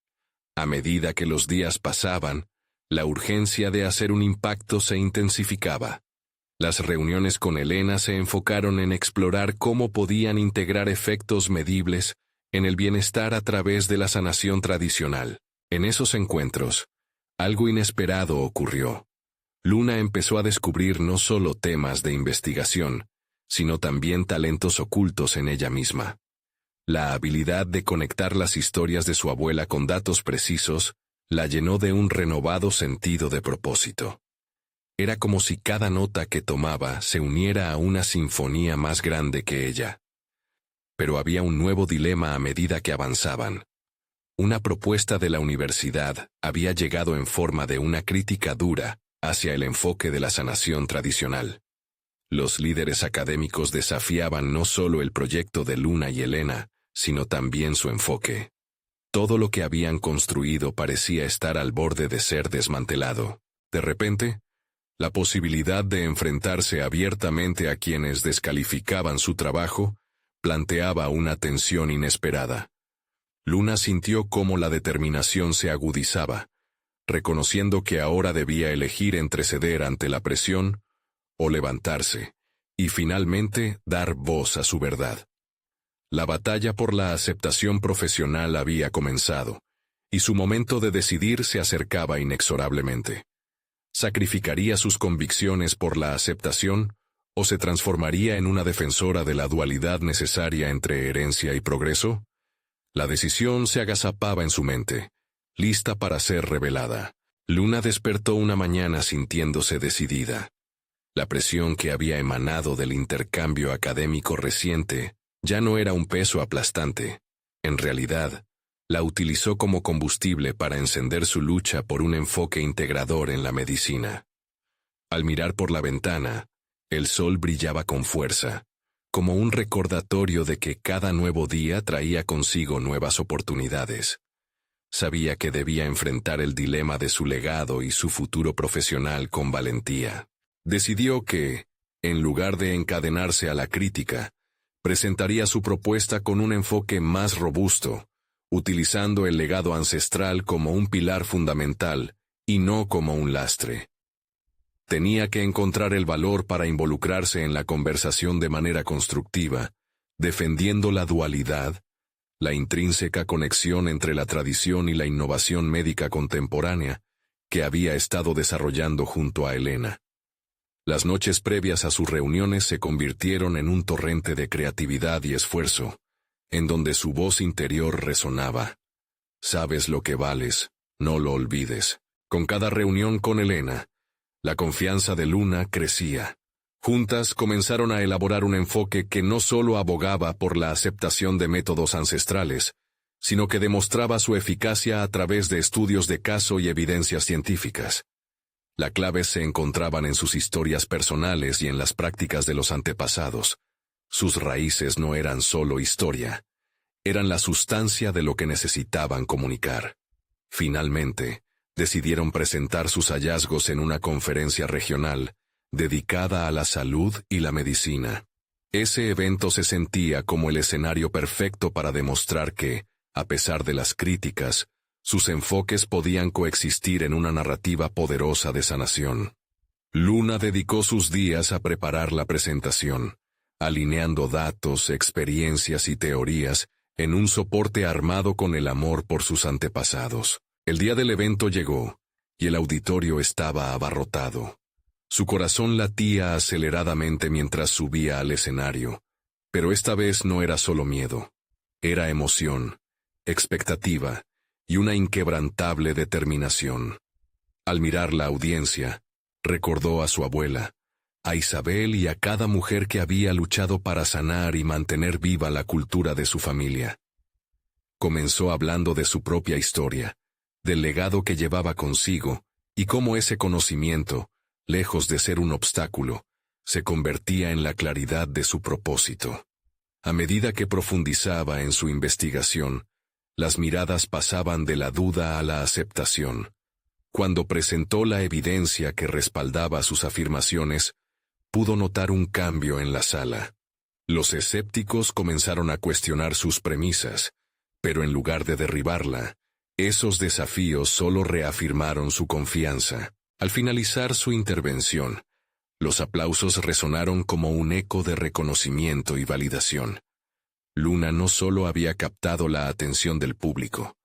A medida que los días pasaban, la urgencia de hacer un impacto se intensificaba. Las reuniones con Elena se enfocaron en explorar cómo podían integrar efectos medibles en el bienestar a través de la sanación tradicional. En esos encuentros, algo inesperado ocurrió. Luna empezó a descubrir no solo temas de investigación, sino también talentos ocultos en ella misma. La habilidad de conectar las historias de su abuela con datos precisos la llenó de un renovado sentido de propósito. Era como si cada nota que tomaba se uniera a una sinfonía más grande que ella. Pero había un nuevo dilema a medida que avanzaban. Una propuesta de la universidad había llegado en forma de una crítica dura hacia el enfoque de la sanación tradicional. Los líderes académicos desafiaban no solo el proyecto de Luna y Elena, sino también su enfoque. Todo lo que habían construido parecía estar al borde de ser desmantelado. De repente, la posibilidad de enfrentarse abiertamente a quienes descalificaban su trabajo planteaba una tensión inesperada. Luna sintió cómo la determinación se agudizaba, reconociendo que ahora debía elegir entre ceder ante la presión o levantarse, y finalmente dar voz a su verdad. La batalla por la aceptación profesional había comenzado, y su momento de decidir se acercaba inexorablemente. ¿Sacrificaría sus convicciones por la aceptación o se transformaría en una defensora de la dualidad necesaria entre herencia y progreso? La decisión se agazapaba en su mente, lista para ser revelada. Luna despertó una mañana sintiéndose decidida. La presión que había emanado del intercambio académico reciente ya no era un peso aplastante. En realidad, la utilizó como combustible para encender su lucha por un enfoque integrador en la medicina. Al mirar por la ventana, el sol brillaba con fuerza, como un recordatorio de que cada nuevo día traía consigo nuevas oportunidades. Sabía que debía enfrentar el dilema de su legado y su futuro profesional con valentía. Decidió que, en lugar de encadenarse a la crítica, presentaría su propuesta con un enfoque más robusto, utilizando el legado ancestral como un pilar fundamental y no como un lastre. Tenía que encontrar el valor para involucrarse en la conversación de manera constructiva, defendiendo la dualidad, la intrínseca conexión entre la tradición y la innovación médica contemporánea que había estado desarrollando junto a Elena. Las noches previas a sus reuniones se convirtieron en un torrente de creatividad y esfuerzo, en donde su voz interior resonaba. Sabes lo que vales, no lo olvides. Con cada reunión con Elena, la confianza de Luna crecía. Juntas comenzaron a elaborar un enfoque que no solo abogaba por la aceptación de métodos ancestrales, sino que demostraba su eficacia a través de estudios de caso y evidencias científicas. La clave se encontraban en sus historias personales y en las prácticas de los antepasados. Sus raíces no eran solo historia, eran la sustancia de lo que necesitaban comunicar. Finalmente, decidieron presentar sus hallazgos en una conferencia regional dedicada a la salud y la medicina. Ese evento se sentía como el escenario perfecto para demostrar que, a pesar de las críticas, sus enfoques podían coexistir en una narrativa poderosa de sanación. Luna dedicó sus días a preparar la presentación, alineando datos, experiencias y teorías en un soporte armado con el amor por sus antepasados. El día del evento llegó, y el auditorio estaba abarrotado. Su corazón latía aceleradamente mientras subía al escenario, pero esta vez no era solo miedo. Era emoción, expectativa y una inquebrantable determinación. Al mirar la audiencia, recordó a su abuela, a Isabel y a cada mujer que había luchado para sanar y mantener viva la cultura de su familia. Comenzó hablando de su propia historia, del legado que llevaba consigo y cómo ese conocimiento, lejos de ser un obstáculo, se convertía en la claridad de su propósito. A medida que profundizaba en su investigación, las miradas pasaban de la duda a la aceptación. Cuando presentó la evidencia que respaldaba sus afirmaciones, pudo notar un cambio en la sala. Los escépticos comenzaron a cuestionar sus premisas, pero en lugar de derribarla, esos desafíos solo reafirmaron su confianza. Al finalizar su intervención, los aplausos resonaron como un eco de reconocimiento y validación. Luna no solo había captado la atención del público,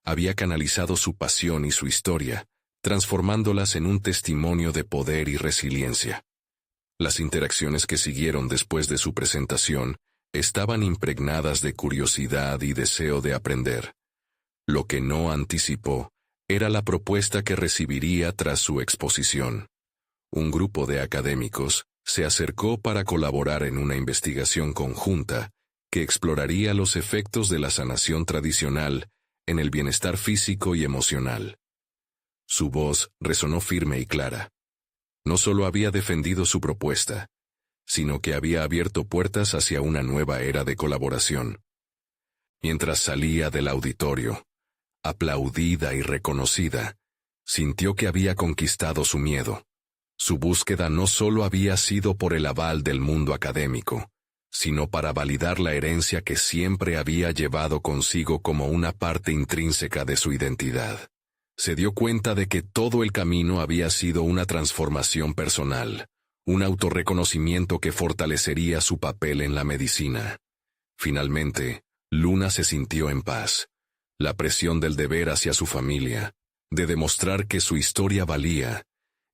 había canalizado su pasión y su historia, transformándolas en un testimonio de poder y resiliencia. Las interacciones que siguieron después de su presentación estaban impregnadas de curiosidad y deseo de aprender. Lo que no anticipó era la propuesta que recibiría tras su exposición. Un grupo de académicos se acercó para colaborar en una investigación conjunta que exploraría los efectos de la sanación tradicional en el bienestar físico y emocional. Su voz resonó firme y clara. No solo había defendido su propuesta, sino que había abierto puertas hacia una nueva era de colaboración. Mientras salía del auditorio, aplaudida y reconocida, sintió que había conquistado su miedo. Su búsqueda no solo había sido por el aval del mundo académico, sino para validar la herencia que siempre había llevado consigo como una parte intrínseca de su identidad. Se dio cuenta de que todo el camino había sido una transformación personal, un autorreconocimiento que fortalecería su papel en la medicina. Finalmente, Luna se sintió en paz. La presión del deber hacia su familia, de demostrar que su historia valía,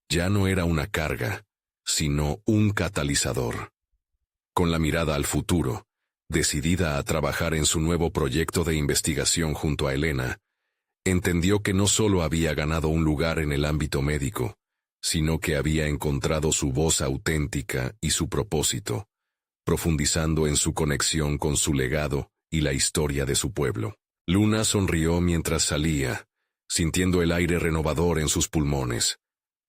ya no era una carga, sino un catalizador. Con la mirada al futuro, decidida a trabajar en su nuevo proyecto de investigación junto a Elena, entendió que no solo había ganado un lugar en el ámbito médico, sino que había encontrado su voz auténtica y su propósito, profundizando en su conexión con su legado y la historia de su pueblo. Luna sonrió mientras salía, sintiendo el aire renovador en sus pulmones.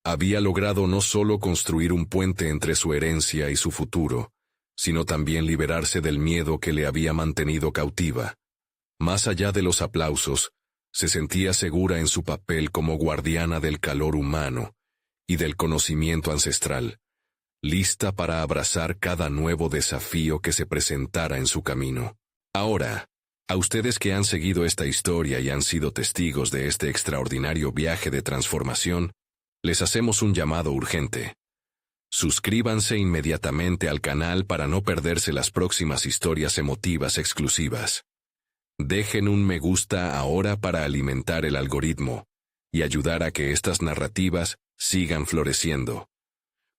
Había logrado no solo construir un puente entre su herencia y su futuro, sino también liberarse del miedo que le había mantenido cautiva. Más allá de los aplausos, se sentía segura en su papel como guardiana del calor humano y del conocimiento ancestral, lista para abrazar cada nuevo desafío que se presentara en su camino. Ahora, a ustedes que han seguido esta historia y han sido testigos de este extraordinario viaje de transformación, les hacemos un llamado urgente. Suscríbanse inmediatamente al canal para no perderse las próximas historias emotivas exclusivas. Dejen un me gusta ahora para alimentar el algoritmo y ayudar a que estas narrativas sigan floreciendo.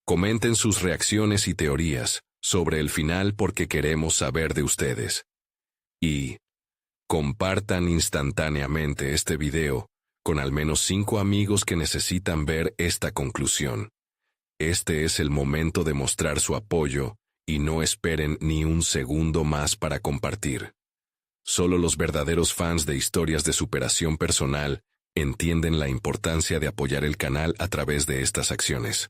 Comenten sus reacciones y teorías sobre el final porque queremos saber de ustedes. Y compartan instantáneamente este video con al menos 5 amigos que necesitan ver esta conclusión. Este es el momento de mostrar su apoyo y no esperen ni un segundo más para compartir. Solo los verdaderos fans de historias de superación personal entienden la importancia de apoyar el canal a través de estas acciones.